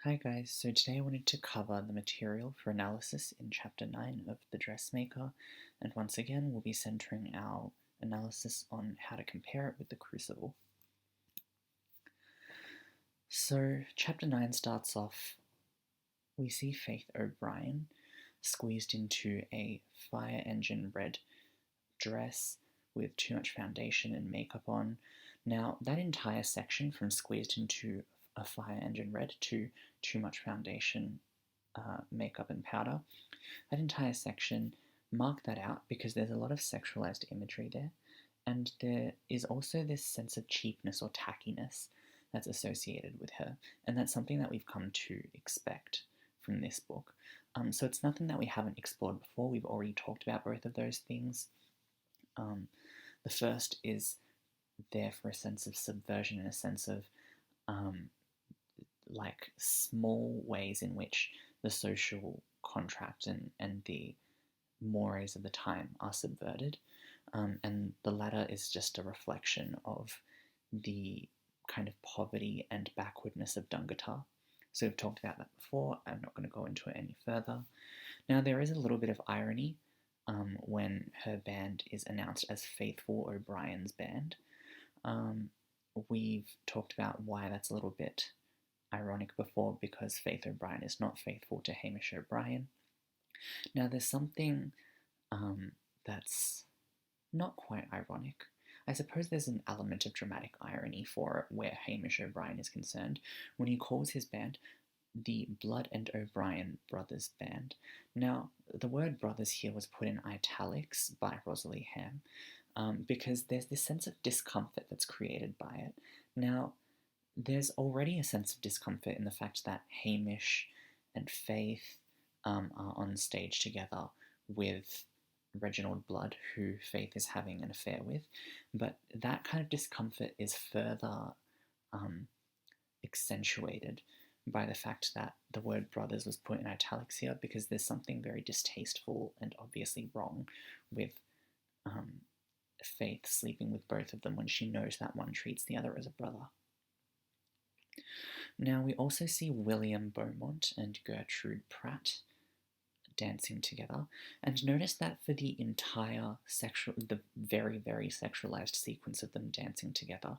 Hi guys, so today I wanted to cover the material for analysis in Chapter 9 of The Dressmaker, and once again we'll be centering our analysis on how to compare it with the Crucible. So Chapter 9 starts off, we see Faith O'Brien squeezed into a fire engine red dress with too much foundation and makeup on. Now that entire section from squeezed into a fire engine red to too much foundation, makeup and powder, that entire section, mark that out because there's a lot of sexualized imagery there, and there is also this sense of cheapness or tackiness that's associated with her, and that's something that we've come to expect from this book. So it's nothing that we haven't explored before. We've already talked about both of those things. The first is there for a sense of subversion and a sense of like small ways in which the social contract and the mores of the time are subverted. And the latter is just a reflection of the kind of poverty and backwardness of Dungatar. So we've talked about that before. I'm not going to go into it any further. Now, there is a little bit of irony when her band is announced as Faithful O'Brien's band. We've talked about why that's a little bit ironic before, because Faith O'Brien is not faithful to Hamish O'Brien. Now, there's something that's not quite ironic. I suppose there's an element of dramatic irony for it where Hamish O'Brien is concerned when he calls his band the Blood and O'Brien Brothers Band. Now, the word brothers here was put in italics by Rosalie Ham because there's this sense of discomfort that's created by it. Now, there's already a sense of discomfort in the fact that Hamish and Faith are on stage together with Reginald Blood, who Faith is having an affair with, but that kind of discomfort is further accentuated by the fact that the word brothers was put in italics here, because there's something very distasteful and obviously wrong with Faith sleeping with both of them when she knows that one treats the other as a brother. Now we also see William Beaumont and Gertrude Pratt dancing together, and notice that for the entire the very, very sexualized sequence of them dancing together,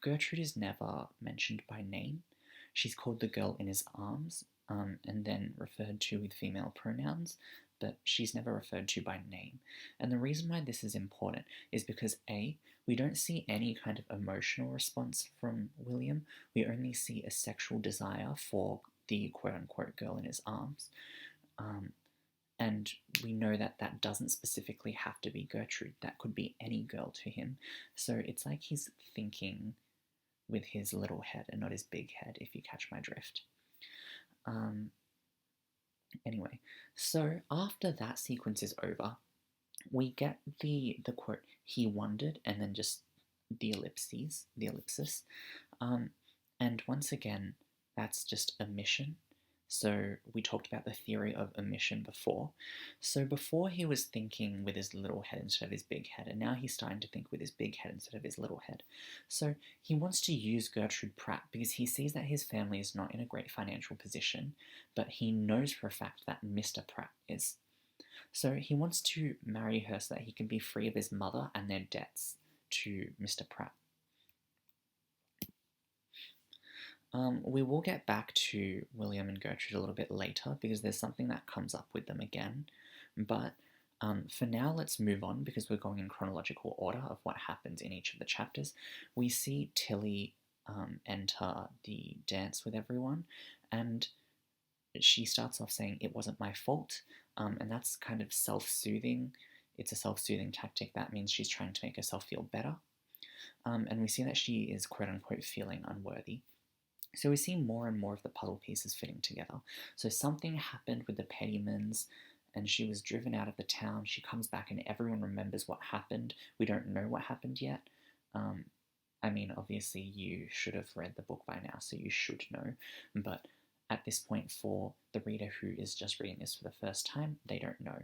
Gertrude is never mentioned by name. She's called the girl in his arms, and then referred to with female pronouns, but she's never referred to by name. And the reason why this is important is because A, we don't see any kind of emotional response from William. We only see a sexual desire for the quote-unquote girl in his arms. And we know that that doesn't specifically have to be Gertrude. That could be any girl to him. So it's like he's thinking with his little head and not his big head, if you catch my drift. Anyway, so after that sequence is over, we get the quote, he wondered, and then just the ellipsis. And once again, that's just omission. So we talked about the theory of omission before. So before he was thinking with his little head instead of his big head, and now he's starting to think with his big head instead of his little head. So he wants to use Gertrude Pratt because he sees that his family is not in a great financial position, but he knows for a fact that Mr. Pratt is. So he wants to marry her so that he can be free of his mother and their debts to Mr. Pratt. We will get back to William and Gertrude a little bit later because there's something that comes up with them again. But for now, let's move on because we're going in chronological order of what happens in each of the chapters. We see Tilly enter the dance with everyone, and she starts off saying, "It wasn't my fault," and that's kind of self-soothing. It's a self-soothing tactic. That means she's trying to make herself feel better. And we see that she is quote-unquote feeling unworthy. So we see more and more of the puzzle pieces fitting together. So something happened with the Pettymans, and she was driven out of the town. She comes back and everyone remembers what happened. We don't know what happened yet. I mean, obviously you should have read the book by now, so you should know. But at this point, for the reader who is just reading this for the first time, they don't know.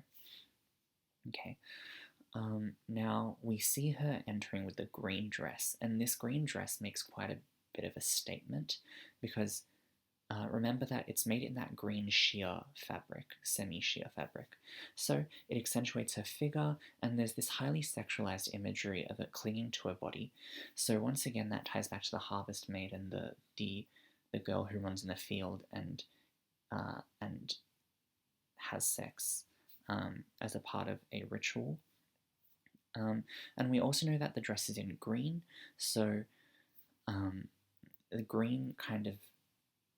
Okay. Now we see her entering with the green dress, and this green dress makes quite a bit of a statement because remember that it's made in that green sheer fabric, semi-sheer fabric. So it accentuates her figure, and there's this highly sexualized imagery of it clinging to her body. So once again, that ties back to the harvest maiden, the girl who runs in the field and has sex as a part of a ritual. And we also know that the dress is in green, so the green kind of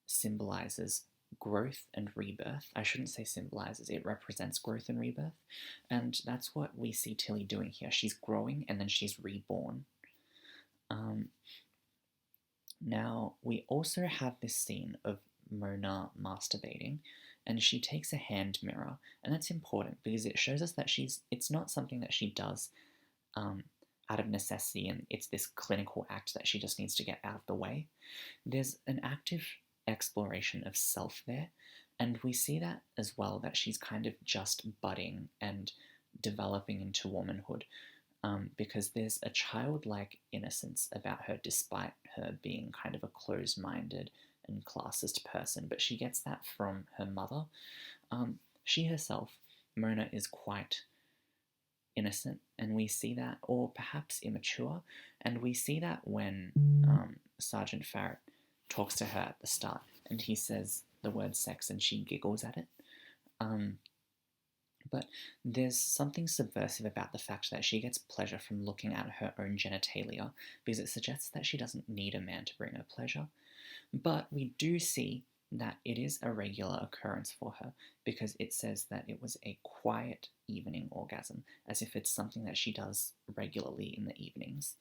symbolizes growth and rebirth. I shouldn't say symbolizes, it represents growth and rebirth. And that's what we see Tilly doing here. She's growing and then she's reborn. Now, we also have this scene of Mona masturbating, and she takes a hand mirror, and that's important because it shows us that it's not something that she does out of necessity, and it's this clinical act that she just needs to get out of the way. There's an active exploration of self there, and we see that as well, that she's kind of just budding and developing into womanhood, because there's a childlike innocence about her despite her being kind of a closed-minded and classist person, but she gets that from her mother. She herself, Mona, is quite innocent, and we see that, or perhaps immature, and we see that when Sergeant Farrett talks to her at the start, and he says the word sex and she giggles at it. But there's something subversive about the fact that she gets pleasure from looking at her own genitalia, because it suggests that she doesn't need a man to bring her pleasure. But we do see that it is a regular occurrence for her, because it says that it was a quiet evening orgasm, as if it's something that she does regularly in the evenings.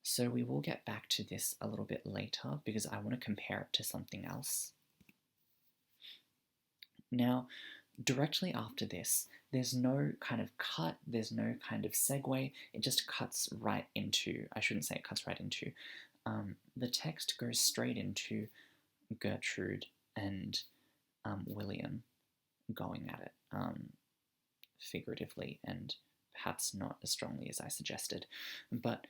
So we will get back to this a little bit later, because I want to compare it to something else. Now, directly after this, there's no kind of cut, there's no kind of segue, it just cuts right into, I shouldn't say it cuts right into, the text goes straight into Gertrude and William going at it, figuratively and perhaps not as strongly as I suggested. But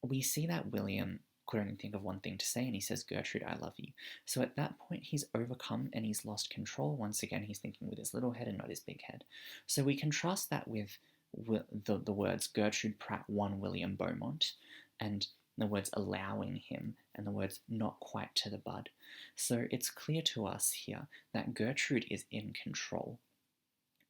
we see that William could only think of one thing to say, and he says, "Gertrude, I love you." So at that point, he's overcome and he's lost control. Once again, he's thinking with his little head and not his big head. So we contrast that with the words Gertrude Pratt won William Beaumont, and the words allowing him, and the words not quite to the bud. So it's clear to us here that Gertrude is in control.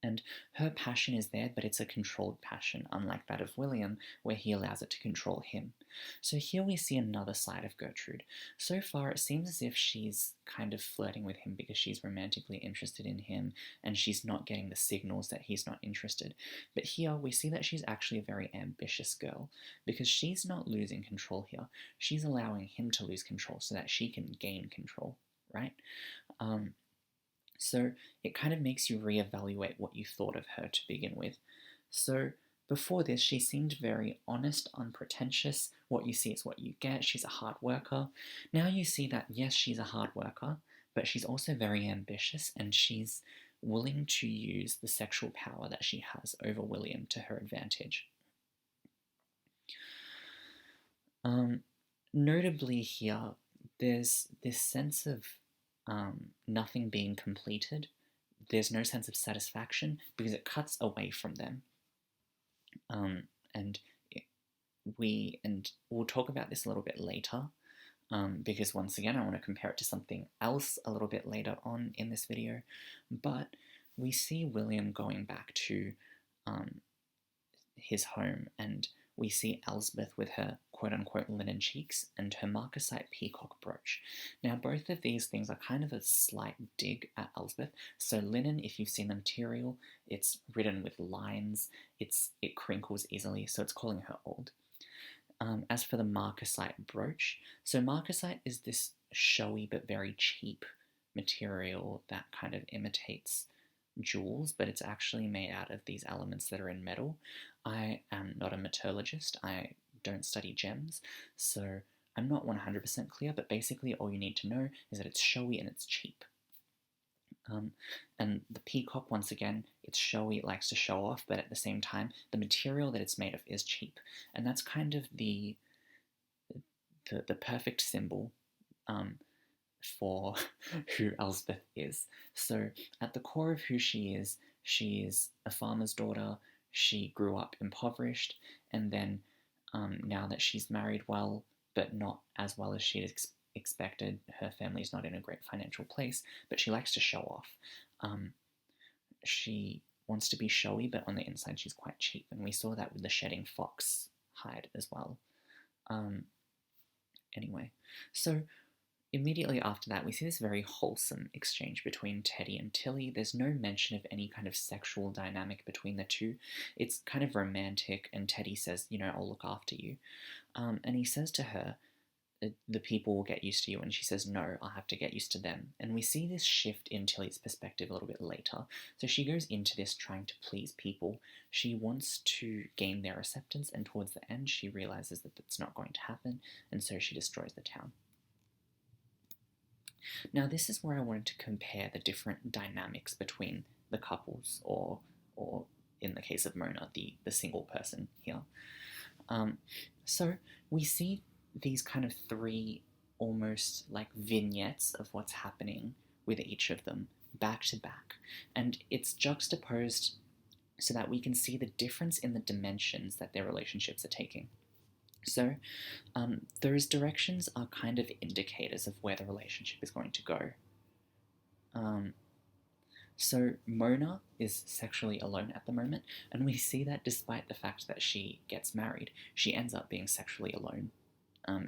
And her passion is there, but it's a controlled passion, unlike that of William, where he allows it to control him. So here we see another side of Gertrude. So far, it seems as if she's kind of flirting with him because she's romantically interested in him, and she's not getting the signals that he's not interested. But here, we see that she's actually a very ambitious girl, because she's not losing control here. She's allowing him to lose control so that she can gain control, right? So it kind of makes you reevaluate what you thought of her to begin with. So before this, she seemed very honest, unpretentious. What you see is what you get. She's a hard worker. Now you see that, yes, she's a hard worker, but she's also very ambitious, and she's willing to use the sexual power that she has over William to her advantage. Notably here, there's this sense of nothing being completed. There's no sense of satisfaction because it cuts away from them. And we'll talk about this a little bit later, because once again, I want to compare it to something else a little bit later on in this video. But we see William going back to his home, and we see Elsbeth with her quote-unquote linen cheeks and her marcasite peacock brooch. Now, both of these things are kind of a slight dig at Elsbeth. So linen, if you've seen the material, it's written with lines, it crinkles easily, so it's calling her old. As for the marcasite brooch, so marcasite is this showy but very cheap material that kind of imitates jewels, but it's actually made out of these elements that are in metal. I am not a metallurgist, I don't study gems, so I'm not 100% clear, but basically all you need to know is that it's showy and it's cheap. And the peacock, once again, it's showy, it likes to show off, but at the same time, the material that it's made of is cheap. And that's kind of the perfect symbol for who Elspeth is. So, at the core of who she is a farmer's daughter. She grew up impoverished, and then now that she's married well, but not as well as she'd expected, her family's not in a great financial place, but she likes to show off. She wants to be showy, but on the inside she's quite cheap, and we saw that with the shedding fox hide as well. Anyway, so immediately after that, we see this very wholesome exchange between Teddy and Tilly. There's no mention of any kind of sexual dynamic between the two. It's kind of romantic, and Teddy says, I'll look after you. And he says to her, the people will get used to you, and she says, no, I'll have to get used to them. And we see this shift in Tilly's perspective a little bit later. So she goes into this trying to please people. She wants to gain their acceptance, and towards the end she realizes that that's not going to happen, and so she destroys the town. Now this is where I wanted to compare the different dynamics between the couples, or in the case of Mona, the single person here. So we see these kind of three almost like vignettes of what's happening with each of them back to back, and it's juxtaposed so that we can see the difference in the dimensions that their relationships are taking. So those directions are kind of indicators of where the relationship is going to go. So Mona is sexually alone at the moment, and we see that despite the fact that she gets married, she ends up being sexually alone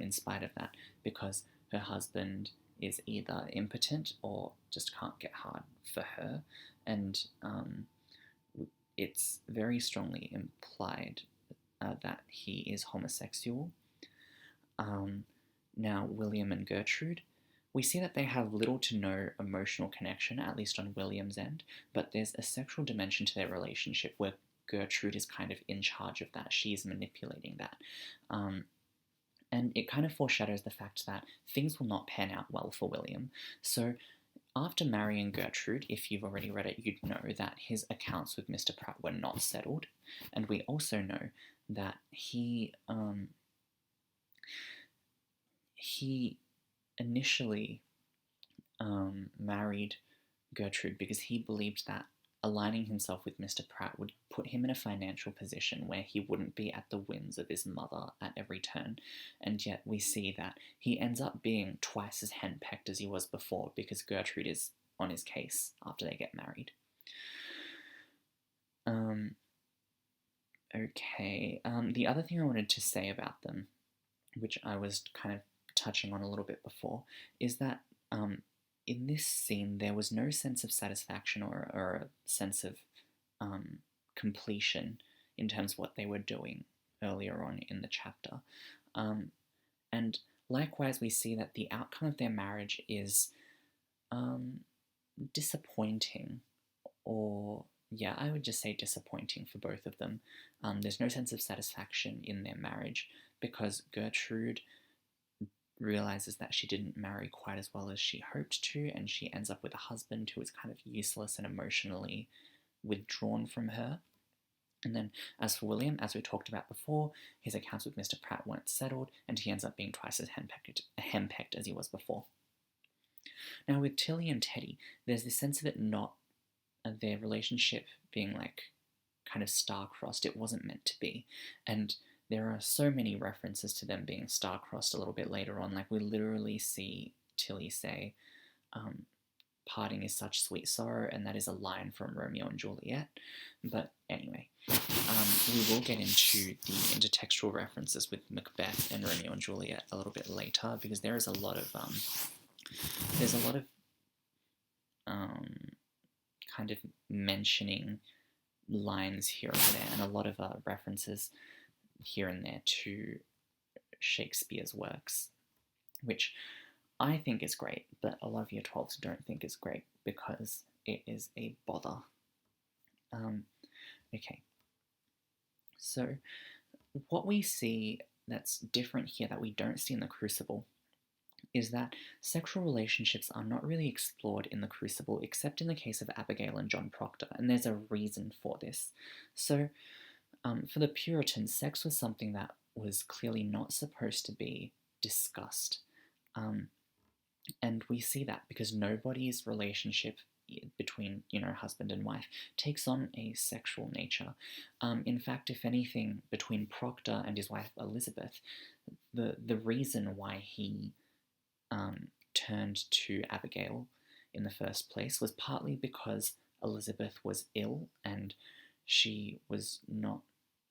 in spite of that, because her husband is either impotent or just can't get hard for her, and it's very strongly implied that he is homosexual. Now, William and Gertrude, we see that they have little to no emotional connection, at least on William's end, but there's a sexual dimension to their relationship where Gertrude is kind of in charge of that. She's manipulating that. And it kind of foreshadows the fact that things will not pan out well for William. So after marrying Gertrude, if you've already read it, you'd know that his accounts with Mr. Pratt were not settled. And we also know that he initially married Gertrude because he believed that aligning himself with Mr. Pratt would put him in a financial position where he wouldn't be at the whims of his mother at every turn. And yet we see that he ends up being twice as henpecked as he was before, because Gertrude is on his case after they get married. Okay, the other thing I wanted to say about them, which I was kind of touching on a little bit before, is that in this scene there was no sense of satisfaction or a sense of completion in terms of what they were doing earlier on in the chapter. And likewise we see that the outcome of their marriage is disappointing, or yeah, I would just say disappointing for both of them. There's no sense of satisfaction in their marriage because Gertrude realizes that she didn't marry quite as well as she hoped to, and she ends up with a husband who is kind of useless and emotionally withdrawn from her. And then as for William, as we talked about before, his accounts with Mr. Pratt weren't settled, and he ends up being twice as henpecked as he was before. Now with Tilly and Teddy, there's this sense of it not their relationship being like kind of star-crossed. It wasn't meant to be, and there are so many references to them being star-crossed a little bit later on. Like we literally see Tilly say, parting is such sweet sorrow, and that is a line from Romeo and Juliet. But anyway, we will get into the intertextual references with Macbeth and Romeo and Juliet a little bit later, because there is a lot of kind of mentioning lines here and there, and a lot of references here and there to Shakespeare's works, which I think is great, but a lot of Year 12s don't think is great because it is a bother. Okay, so what we see that's different here that we don't see in the Crucible is that sexual relationships are not really explored in the Crucible, except in the case of Abigail and John Proctor, and there's a reason for this. So for the Puritans, sex was something that was clearly not supposed to be discussed. And we see that because nobody's relationship between, husband and wife takes on a sexual nature. In fact, if anything, between Proctor and his wife Elizabeth, the reason why he turned to Abigail in the first place was partly because Elizabeth was ill and she was not,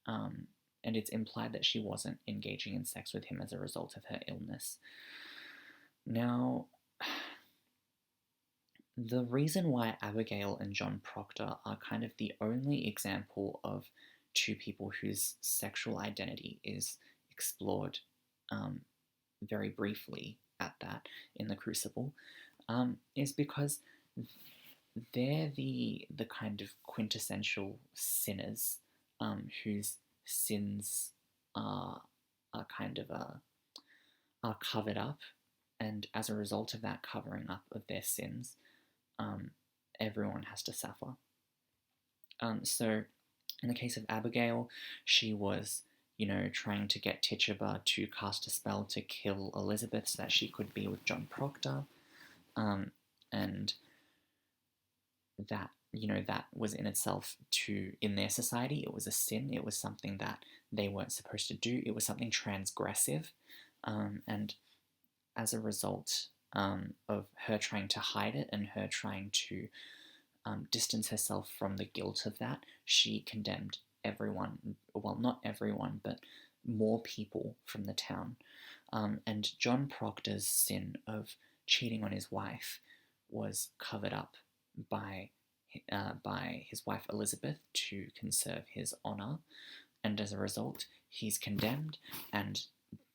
and it's implied that she wasn't engaging in sex with him as a result of her illness. Now, the reason why Abigail and John Proctor are kind of the only example of two people whose sexual identity is explored very briefly at that in the Crucible is because they're the kind of quintessential sinners whose sins are kind of are covered up, and as a result of that covering up of their sins, everyone has to suffer. So in the case of Abigail, she was, trying to get Tituba to cast a spell to kill Elizabeth so that she could be with John Proctor. And that, that was in itself in their society, it was a sin. It was something that they weren't supposed to do. It was something transgressive. And as a result of her trying to hide it and her trying to distance herself from the guilt of that, she condemned everyone, well, not everyone, but more people from the town. And John Proctor's sin of cheating on his wife was covered up by his wife Elizabeth to conserve his honor, and as a result, he's condemned, and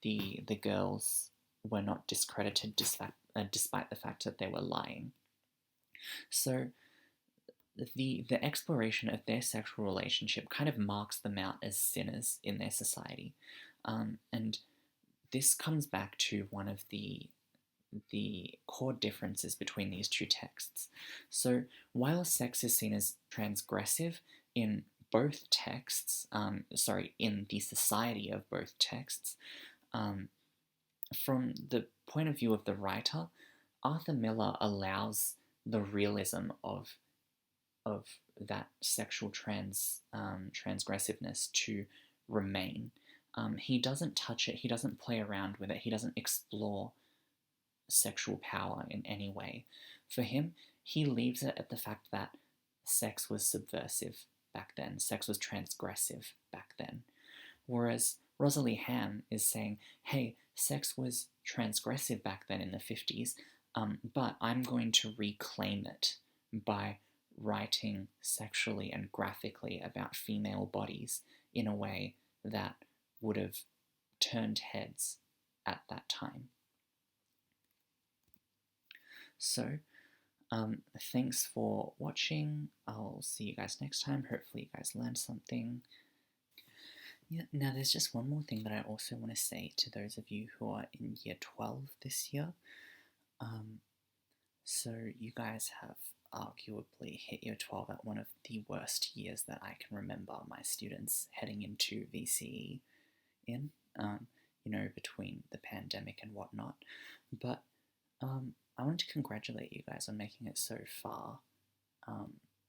the girls were not discredited despite the fact that they were lying. So the exploration of their sexual relationship kind of marks them out as sinners in their society, and this comes back to one of the core differences between these two texts. So while sex is seen as transgressive in both texts, in the society of both texts, from the point of view of the writer, Arthur Miller allows the realism of that sexual transgressiveness to remain. He doesn't touch it, he doesn't play around with it, he doesn't explore sexual power in any way. For him, he leaves it at the fact that sex was subversive back then, sex was transgressive back then. Whereas Rosalie Ham is saying, hey, sex was transgressive back then in the 50s, but I'm going to reclaim it by writing sexually and graphically about female bodies in a way that would have turned heads at that time. So, thanks for watching. I'll see you guys next time. Hopefully you guys learned something. Yeah, now there's just one more thing that I also want to say to those of you who are in year 12 this year. So you guys have arguably hit year 12 at one of the worst years that I can remember my students heading into VCE in, between the pandemic and whatnot. But I want to congratulate you guys on making it so far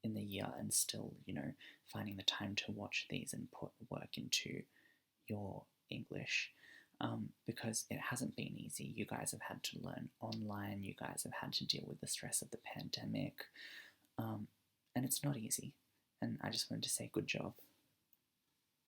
in the year and still, finding the time to watch these and put work into your English, because it hasn't been easy. You guys have had to learn online, you guys have had to deal with the stress of the pandemic, and it's not easy. And I just wanted to say good job.